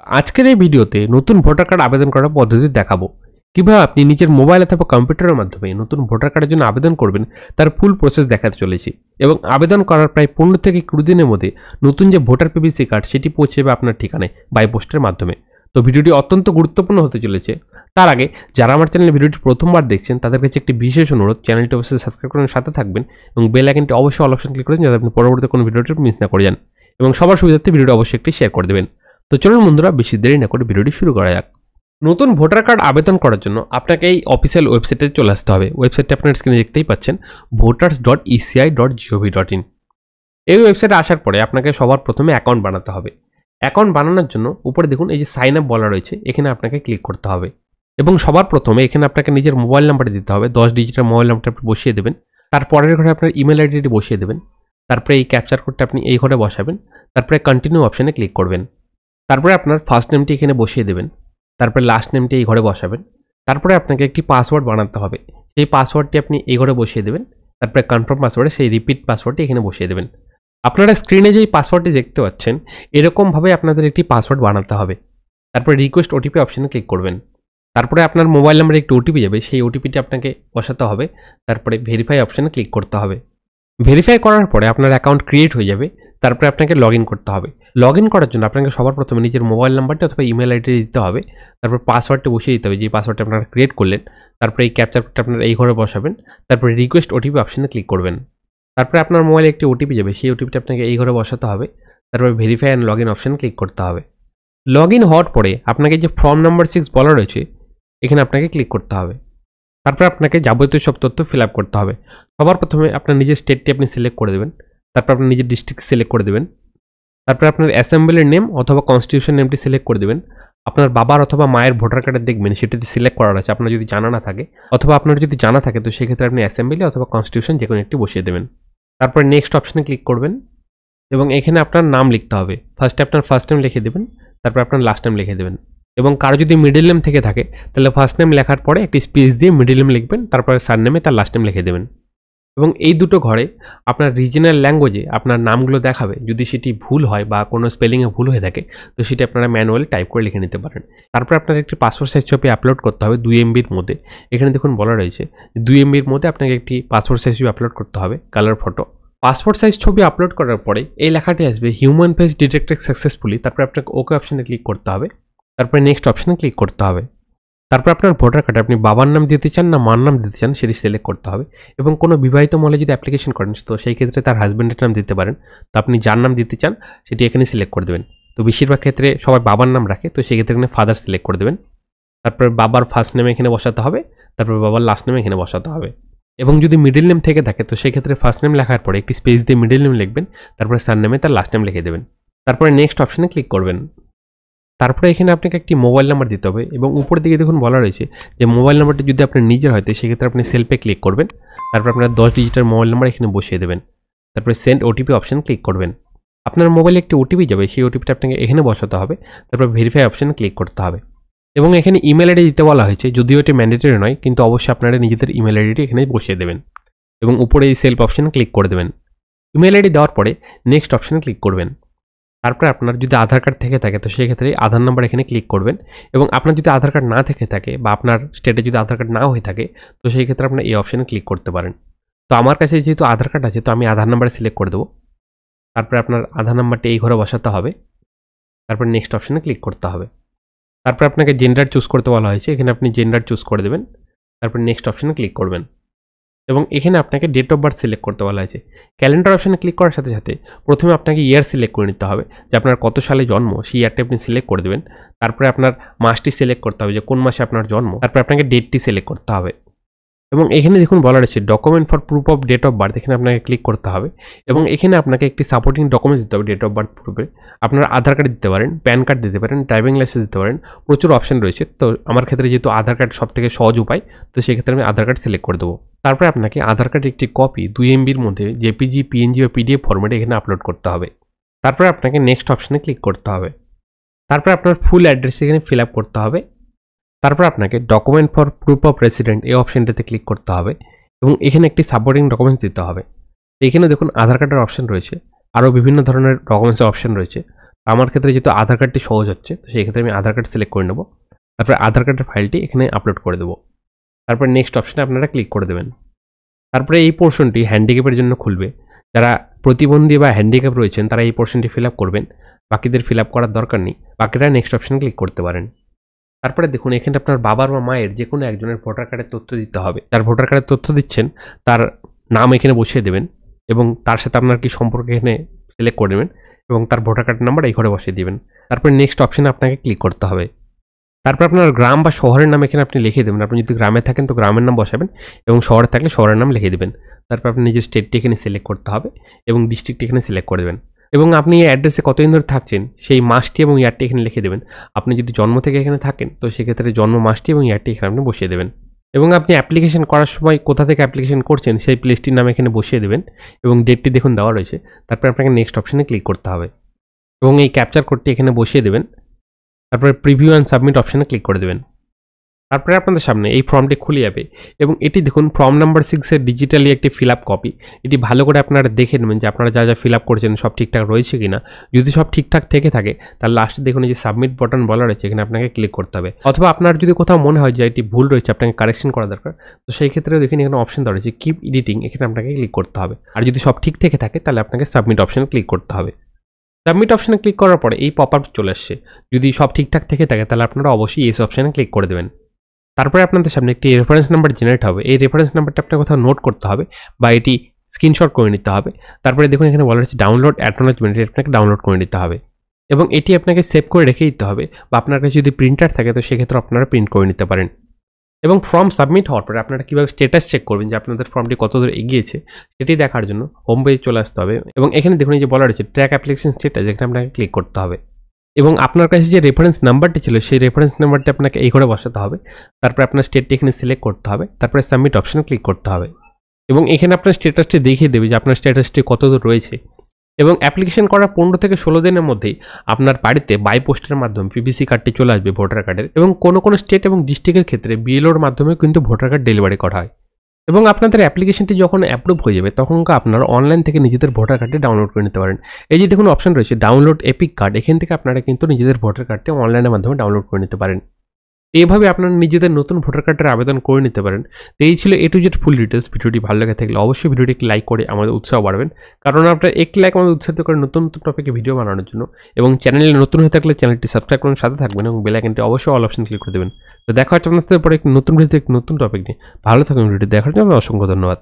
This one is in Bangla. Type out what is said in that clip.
আজকের এই ভিডিওতে নতুন ভোটার কার্ড আবেদন করার পদ্ধতি দেখাবো। কিভাবে আপনি নিজের মোবাইল অথবা কম্পিউটারের মাধ্যমে নতুন ভোটার কার্ডের জন্য আবেদন করবেন তার ফুল প্রসেস দেখাতে চলেছি এবং আবেদন করার প্রায় 15 থেকে 20 দিনের মধ্যে নতুন যে ভোটার পিভিসি কার্ড সেটি পৌঁছে যাবে আপনার ঠিকানায় বাই পোস্টের মাধ্যমে। তো ভিডিওটি অত্যন্ত গুরুত্বপূর্ণ হতে চলেছে। তার আগে যারা আমার চ্যানেলে ভিডিওটি প্রথমবার দেখছেন তাদের কাছে একটি বিশেষ অনুরোধ, চ্যানেলটি অবশ্যই সাবস্ক্রাইব করে সাথে থাকবেন এবং বেল আইকনটি অবশ্যই অল অপশন ক্লিক করবেন যাতে আপনি পরবর্তী কোনো ভিডিওটি মিস না করে যান এবং সবার সুবিধার্থে ভিডিওটি অবশ্যই একটি শেয়ার করে দেবেন। তো চলুন বন্ধুরা, বেশি দেরি না করে ভিডিওটি শুরু করা যাক। নতুন ভোটার কার্ড আবেদন করার জন্য আপনাকে এই অফিসিয়াল ওয়েবসাইটে চলে আসতে হবে। ওয়েবসাইটটি আপনার স্ক্রিনে দেখতেই পাচ্ছেন, voters.eci.gov.in। এই ওয়েবসাইটে আসার পরে আপনাকে সবার প্রথমে অ্যাকাউন্ট বানাতে হবে। অ্যাকাউন্ট বানানোর জন্য উপরে দেখুন এই যে সাইন আপ বলা রয়েছে, এখানে আপনাকে ক্লিক করতে হবে এবং সবার প্রথমে এখানে আপনাকে নিজের মোবাইল নাম্বারটি দিতে হবে। 10 ডিজিটের মোবাইল নাম্বারটা আপনি বসিয়ে দেবেন। তারপরের ঘরে আপনার ইমেল আইডিটি বসিয়ে দেবেন। তারপরে এই ক্যাপচার কোডটা আপনি এই ঘরে বসাবেন। তারপরে কন্টিনিউ অপশানে ক্লিক করবেন। তারপরে আপনার ফার্স্ট নেমটি এখানে বসিয়ে দেবেন। তারপরে লাস্ট নেমটি এই ঘরে বসাবেন। তারপরে আপনাকে একটি পাসওয়ার্ড বানাতে হবে। সেই পাসওয়ার্ডটি আপনি এই ঘরে বসিয়ে দেবেন। তারপরে কনফার্ম পাসওয়ার্ডে সেই রিপিট পাসওয়ার্ডটি এখানে বসিয়ে দেবেন। আপনারা স্ক্রিনে যেই পাসওয়ার্ডটি দেখতে পাচ্ছেন এরকমভাবে আপনাদের একটি পাসওয়ার্ড বানাতে হবে। তারপরে রিকোয়েস্ট ওটিপি অপশানে ক্লিক করবেন। তারপরে আপনার মোবাইল নাম্বারে একটি ওটিপি যাবে, সেই ওটিপিটি আপনাকে বসাতে হবে। তারপরে ভেরিফাই অপশানে ক্লিক করতে হবে। ভেরিফাই করার পরে আপনার অ্যাকাউন্ট ক্রিয়েট হয়ে যাবে। তারপরে আপনাকে লগ ইন করতে হবে। লগ ইন করার জন্য আপনাকে সবার প্রথমে নিজের মোবাইল নাম্বারটি অথবা ইমেল আইডি দিতে হবে। তারপর পাসওয়ার্ডটি বসিয়ে দিতে হবে, যে পাসওয়ার্ডটি আপনারা ক্রিয়েট করলেন। তারপরে এই ক্যাপচার কোডটা আপনারা এই ঘরে বসাবেন। তারপরে রিকোয়েস্ট ওটিপি অপশানে ক্লিক করবেন। তারপরে আপনার মোবাইলে একটি ওটিপি যাবে, সেই ওটিপিটা আপনাকে এই ঘরে বসাতে হবে। তারপরে ভেরিফাই অ্যান্ড লগ ইন অপশানে ক্লিক করতে হবে। লগ ইন হওয়ার পরে আপনাকে যে ফর্ম নাম্বার 6 বলা রয়েছে এখানে আপনাকে ক্লিক করতে হবে। তারপরে আপনাকে যাবতীয় সব তথ্য ফিল আপ করতে হবে। সবার প্রথমে আপনার নিজের স্টেটটি আপনি সিলেক্ট করে দেবেন। তারপর আপনার নিজের ডিস্ট্রিক্ট সিলেক্ট করে দেবেন। তারপরে আপনার অ্যাসেম্বলির নেম অথবা কনস্টিটিউশন নেমটি সিলেক্ট করে দেবেন। আপনার বাবার অথবা মায়ের ভোটার কার্ডে দেখবেন সেটিতে সিলেক্ট করা আছে, আপনার যদি জানা না থাকে, অথবা আপনার যদি জানা থাকে তো সেক্ষেত্রে আপনি অ্যাসেম্বলি অথবা কনস্টিটিউশন যে কোনো একটি বসিয়ে দেবেন। তারপরে নেক্সট অপশানে ক্লিক করবেন এবং এখানে আপনার নাম লিখতে হবে। ফার্স্টে আপনার ফার্স্ট নেম লিখে দেবেন, তারপর আপনার লাস্ট নেম লিখে দেবেন এবং কারো যদি মিডল নেম থেকে থাকে তাহলে ফার্স্ট নেম লেখার পরে একটি স্পেস দিয়ে মিডল নেম লিখবেন, তারপরে সারনেমে তার লাস্ট নেম লিখে দেবেন এবং এই দুটো ঘরে আপনার রিজনাল ল্যাঙ্গুয়েজে আপনার নামগুলো দেখাবে। যদি সেটি ভুল হয় বা কোনো স্পেলিংয়ে ভুল হয়ে থাকে তো সেটি আপনারা ম্যানুয়ালি টাইপ করে লিখে নিতে পারেন। তারপর আপনার একটি পাসপোর্ট সাইজ ছবি আপলোড করতে হবে 2 MBর মধ্যে। এখানে দেখুন বলা রয়েছে 2 MBর মধ্যে আপনাকে একটি পাসপোর্ট সাইজ ছবি আপলোড করতে হবে, কালার ফটো। পাসপোর্ট সাইজ ছবি আপলোড করার পরে এই লেখাটি আসবে হিউম্যান ফেস ডিটেক্টেড সাকসেসফুলি। তারপরে আপনাকে ওকে অপশানে ক্লিক করতে হবে। তারপরে নেক্সট অপশানে ক্লিক করতে হবে। তারপর আপনার ভোটার কার্ডে আপনি বাবার নাম দিতে চান না মার নাম দিতে চান সেটি সিলেক্ট করতে হবে এবং কোনো বিবাহিত মহিলা যদি অ্যাপ্লিকেশন করেন তো সেই ক্ষেত্রে তার হাজব্যান্ডের নাম দিতে পারেন। তো আপনি যার নাম দিতে চান সেটি এখানে সিলেক্ট করে দেবেন। তো বেশিরভাগ ক্ষেত্রে সবাই বাবার নাম রাখে, তো সেই ক্ষেত্রে এখানে ফাদার সিলেক্ট করে দেবেন। তারপর বাবার ফার্স্ট নেম এখানে বসাতে হবে, তারপর বাবার লাস্ট নেম এখানে বসাতে হবে এবং যদি মিডল নেম থেকে থাকে তো সেই ক্ষেত্রে ফার্স্ট নেম লেখার পরে একটি স্পেস দিয়ে মিডল নেম লিখবেন, তারপরে সার নেমে তার লাস্ট নেম লিখে দেবেন। তারপরে নেক্সট অপশানে ক্লিক করবেন। তারপরে এখানে আপনাকে একটি মোবাইল নাম্বার দিতে হবে এবং উপরের দিকে দেখুন বলা রয়েছে যে মোবাইল নাম্বারটি যদি আপনার নিজের হয় সেক্ষেত্রে আপনি সেলফে ক্লিক করবেন। তারপর আপনার 10 ডিজিটের মোবাইল নাম্বার এখানে বসিয়ে দেবেন। তারপরে সেন্ড ওটিপি অপশান ক্লিক করবেন। আপনার মোবাইলে একটি ওটিপি যাবে, সেই ওটিপিটা আপনাকে এখানে বসাতে হবে। তারপর ভেরিফাই অপশানে ক্লিক করতে হবে এবং এখানে ইমেল আইডি দিতে বলা হয়েছে, যদিও এটি ম্যান্ডেটরি নয়, কিন্তু অবশ্যই আপনারা নিজেদের ইমেল আইডিটি এখানে বসিয়ে দেবেন এবং উপরে এই সেলফ অপশানে ক্লিক করে দেবেন। ইমেল আইডি দেওয়ার পরে নেক্সট অপশানে ক্লিক করবেন। তারপরে আপনার যদি আধার কার্ড থেকে থাকে তো সেক্ষেত্রে আধার নাম্বার এখানে ক্লিক করবেন এবং আপনার যদি আধার কার্ড না থেকে থাকে বা আপনার স্টেটে যদি আধার কার্ড না হয়ে থাকে তো সেই ক্ষেত্রে আপনার এই অপশানে ক্লিক করতে পারেন। তো আমার কাছে যেহেতু আধার কার্ড আছে তো আমি আধার নাম্বারে সিলেক্ট করে দেবো। তারপরে আপনার আধার নাম্বারটি এই ঘরে বসাতে হবে। তারপর নেক্সট অপশানে ক্লিক করতে হবে। তারপর আপনাকে জেন্ডার চুজ করতে বলা হয়েছে, এখানে আপনি জেন্ডার চুজ করে দেবেন। তারপর নেক্সট অপশানে ক্লিক করবেন এবং এখানে আপনাকে ডেট অফ বার্থ সিলেক্ট করতে বলা হয়েছে। ক্যালেন্ডার অপশানে ক্লিক করার সাথে সাথে প্রথমে আপনাকে ইয়ার সিলেক্ট করে নিতে হবে, যে আপনার কত সালে জন্ম সেই ইয়ারটি আপনি সিলেক্ট করে দেবেন। তারপরে আপনার মাসটি সিলেক্ট করতে হবে যে কোন মাসে আপনার জন্ম। তারপরে আপনাকে ডেটটি সিলেক্ট করতে হবে এবং এখানে দেখুন বলা রয়েছে document for proof of date of birth, এখানে আপনাকে ক্লিক করতে হবে এবং এখানে আপনাকে একটি সাপোর্টিং ডকুমেন্টস দিতে হবে ডেট অফ বার্থ প্রুফে। আপনার আধার কার্ড দিতে পারেন, প্যান কার্ড দিতে পারেন, ড্রাইভিং লাইসেন্স দিতে পারেন, প্রচুর অপশান রয়েছে। তো আমার ক্ষেত্রে যেহেতু আধার কার্ড সব থেকে সহজ উপায়, তো সেক্ষেত্রে আমি আধার কার্ড সিলেক্ট করে দেবো। তারপরে আপনাকে আধার কার্ডের একটি কপি 2 MBর মধ্যে জেপিজি, PNG বা PDF ফরম্যাটে এখানে আপলোড করতে হবে। তারপরে আপনাকে নেক্সট অপশানে ক্লিক করতে হবে। তারপরে আপনার ফুল অ্যাড্রেস এখানে ফিল আপ করতে হবে। তারপর আপনাকে document for proof of resident এই অপশানটাতে ক্লিক করতে হবে এবং এখানে একটি সাপোর্টিং ডকুমেন্টস দিতে হবে। এখানে দেখুন আধার কার্ডের অপশান রয়েছে, আরও বিভিন্ন ধরনের ডকুমেন্টসের অপশান রয়েছে। আমার ক্ষেত্রে যেহেতু আধার কার্ডটি সহজ হচ্ছে, তো সেই ক্ষেত্রে আমি আধার কার্ড সিলেক্ট করে নেব। তারপরে আধার কার্ডের ফাইলটি এখানে আপলোড করে দেবো। তারপরে নেক্সট অপশনে আপনারা ক্লিক করে দেবেন। তারপরে এই পোর্শনটি হ্যান্ডিক্যাপের জন্য খুলবে। যারা প্রতিবন্ধী বা হ্যান্ডিক্যাপ রয়েছেন তারা এই পোর্শনটি ফিল আপ করবেন, বাকিদের ফিল আপ করার দরকার নেই। বাকিরা নেক্সট অপশনে ক্লিক করতে পারেন। তারপরে দেখুন এখানে আপনার বাবার বা মায়ের যে কোনো একজনের ভোটার কার্ডের তথ্য দিতে হবে। যার ভোটার কার্ডের তথ্য দিচ্ছেন তার নাম এখানে বসিয়ে দেবেন এবং তার সাথে আপনার কি সম্পর্ক এখানে সিলেক্ট করে নেবেন এবং তার ভোটার কার্ড নাম্বার এই ঘরে বসিয়ে দিবেন। তারপরে নেক্সট অপশনে আপনাকে ক্লিক করতে হবে। তারপর আপনার গ্রাম বা শহরের নাম এখানে আপনি লিখে দেবেন। আপনি যদি গ্রামে থাকেন তো গ্রামের নাম বসাবেন এবং শহরে থাকলে শহরের নাম লিখে দেবেন। তারপর আপনি নিজের স্টেটটি এখানে সিলেক্ট করতে হবে এবং ডিস্ট্রিক্টটি এখানে সিলেক্ট করে দেবেন এবং আপনি এই অ্যাড্রেসে কতদিন ধরে থাকছেন সেই মাসটি এবং ইয়ারটি এখানে লিখে দেবেন। আপনি যদি জন্ম থেকে এখানে থাকেন তো সেক্ষেত্রে জন্ম মাসটি এবং ইয়ারটি এখানে আপনি বসিয়ে দেবেন এবং আপনি অ্যাপ্লিকেশন করার সময় কোথা থেকে অ্যাপ্লিকেশন করছেন সেই প্লেসটির নাম এখানে বসিয়ে দেবেন এবং ডেটটি দেখুন দেওয়া রয়েছে। তারপর আপনাকে নেক্সট অপশনে ক্লিক করতে হবে এবং এই ক্যাপচার কোডটি এখানে বসিয়ে দেবেন। তারপরে প্রিভিউ অ্যান্ড সাবমিট অপশনে ক্লিক করে দেবেন। তারপরে আপনাদের সামনে এই ফর্মটি খুলে যাবে এবং এটি দেখুন ফর্ম নাম্বার 6 এর ডিজিটালি একটি ফিল আপ কপি। এটি ভালো করে আপনারা দেখে নেবেন যে আপনারা যা যা ফিল আপ করেছেন সব ঠিকঠাক রয়েছে কিনা। যদি সব ঠিকঠাক থেকে থাকে তাহলে লাস্টে দেখুন এই যে সাবমিট বাটন বলা রয়েছে, এখানে আপনাকে ক্লিক করতে হবে। অথবা আপনার যদি কোথাও মনে হয় যে এটি ভুল রয়েছে, আপনাকে কারেকশন করা দরকার, তো সেই ক্ষেত্রে দেখুন এখানে অপশন দেওয়া রয়েছে কিপ এডিটিং, এখানে আপনাকে ক্লিক করতে হবে। আর যদি সব ঠিক থেকে থাকে তাহলে আপনাকে সাবমিট অপশনে ক্লিক করতে হবে। সাবমিট অপশনে ক্লিক করার পরে এই পপ আপ চলে আসছে। যদি সব ঠিকঠাক থেকে থাকে তাহলে আপনারা অবশ্যই এই অপশনে ক্লিক করে দেবেন। তারপরে আপনাদের সামনে একটি রেফারেন্স নাম্বার জেনারেট হবে। এই রেফারেন্স নাম্বারটা আপনার কোথাও নোট করতে হবে বা এটি স্ক্রিনশট করে নিতে হবে। তারপরে দেখুন এখানে বলা হচ্ছে ডাউনলোড অ্যাকনলেজমেন্ট, এটা আপনাকে ডাউনলোড করে নিতে হবে এবং এটি আপনাকে সেভ করে রেখে দিতে হবে বা আপনার কাছে যদি প্রিন্টার থাকে তো সেক্ষেত্রে আপনারা প্রিন্ট করে নিতে পারেন। এবং ফর্ম সাবমিট হওয়ার পরে আপনারা কীভাবে স্ট্যাটাস চেক করবেন যে আপনাদের ফর্মটি কতদূর এগিয়েছে সেটি দেখার জন্য হোম পেজে চলে আসতে হবে এবং এখানে দেখুন এই যে বলা রয়েছে ট্র্যাক অ্যাপ্লিকেশন স্ট্যাটাস, এখানে আপনাকে ক্লিক করতে হবে এবং আপনার কাছে যে রেফারেন্স নাম্বারটি ছিল সেই রেফারেন্স নাম্বারটি আপনাকে এই ঘরে বসাতে হবে। তারপরে আপনার স্টেটটি এখানে সিলেক্ট করতে হবে, তারপরে সাবমিট অপশনে ক্লিক করতে হবে এবং এখানে আপনার স্ট্যাটাসটি দেখিয়ে দেবে যে আপনার স্ট্যাটাসটি কতদূর রয়েছে এবং অ্যাপ্লিকেশন করার 15 থেকে 16 দিনের মধ্যেই আপনার বাড়িতে বাই পোস্টের মাধ্যমে পিভিসি কার্ডটি চলে আসবে ভোটার কার্ডের এবং কোনো স্টেট এবং ডিস্ট্রিক্টের ক্ষেত্রে বিএলওর মাধ্যমে কিন্তু ভোটার কার্ড ডেলিভারি করা হয় এবং আপনাদের অ্যাপ্লিকেশনটি যখন অ্যাপ্রুভ হয়ে যাবে তখন আপনারা অনলাইন থেকে নিজেদের ভোটার কার্ডটি ডাউনলোড করে নিতে পারেন। এই যে দেখুন অপশন রয়েছে ডাউনলোড এপিক কার্ড, এখান থেকে আপনারা কিন্তু নিজেদের ভোটার কার্ডটি অনলাইনের মাধ্যমে ডাউনলোড করে নিতে পারেন। এইভাবে আপনারা নিজেদের নতুন ভোটার কার্ডের আবেদন করে নিতে পারেন। তো এই ছিল A to Z full details. ভিডিওটি ভালো লাগে থাকলে অবশ্যই ভিডিওটি লাইক করে আমাদের উৎসাহ বাড়বেন, কারণ আপনার একটি লাইক আমাদের উৎসাহিত করে নতুন নতুন টপিকে ভিডিও বানানোর জন্য। এবং চ্যানেলে নতুন হয়ে থাকলে চ্যানেলটি সাবস্ক্রাইব করুন, সাথে থাকবেন এবং বেল আইকনটি অবশ্যই অল অপশন ক্লিক করে দেবেন। তো দেখা হচ্ছে আপনাদের পরে একটি নতুন ভিডিওতে একটি নতুন টপিক নিয়ে। ভালো থাকুন, ভিডিওটি দেখার জন্য অসংখ্য ধন্যবাদ।